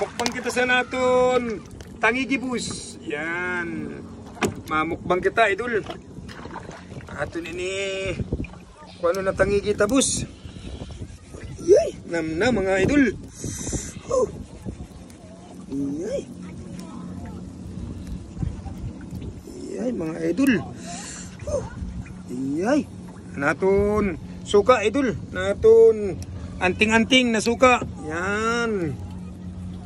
Mukbang kita sa naton tangigi bus. Yan. Mamukbang kita idol. Aton ini kung ano na tangigi ta bus. Yay, nam na mga idol. Oh. Yay. Yay mga idol. Oh. Yay. Naton suka idol. Naton anting-anting na suka. Yan.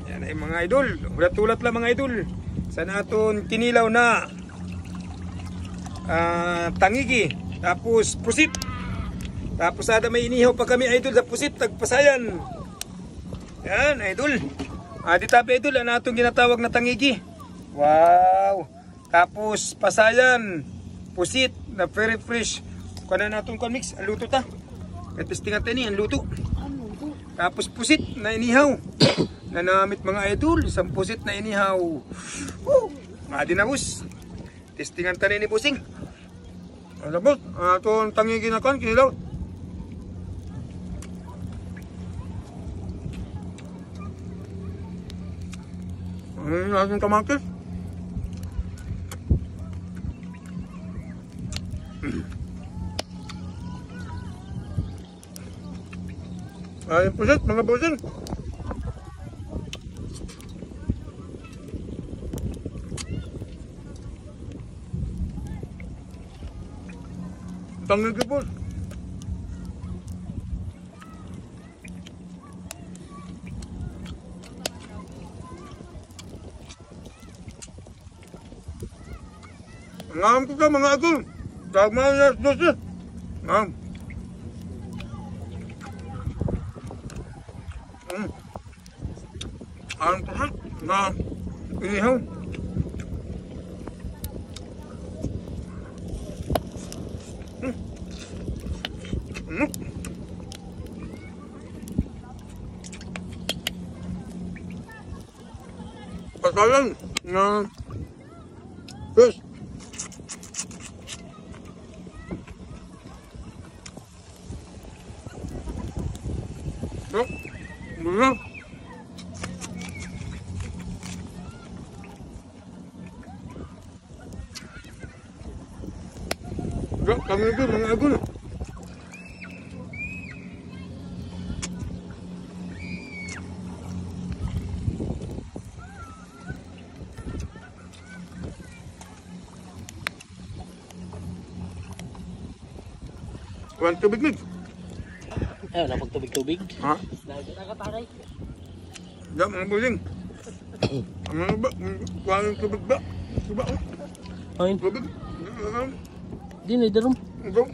Yan ay mga idol. Ulat-ulat lang mga idol. Sa naton kinilaw na tangigi. Tapos pusit. Tapos ada may inihaw pa kami idol sa pusit. Tagpasayan. Yan idol. Di tabi idol. Ano itong ginatawag na tangigi. Wow. Tapos pasayan. Pusit. Na very fresh. Kung na itong mix. Ang luto ta. Testing natin ang luto. Tapos pusit na inihaw. Nanamit mga idol. Isang pusit na inihaw. Woo! Adi na bus. Testingan tanin ni Pusing. Alam mo, itong tangigi na kan, kinilaw. Ano natin kamatis? Ay, pusit, mga Pusing. Tangigi bus. Ngam ko ka mga idol. Tama na dosi. Ngam. Ang pusit na inihaw. Pasayan na fish. Kami itu mga agul. Kuan tubig nig. Ayaw na pagtubig-tubig. Ha? Dahil na kataray. Ya mga Pusing. Ano ba? Kuan tubig ba? Diba? Ayun. Tubig. Di na idarom. Ito.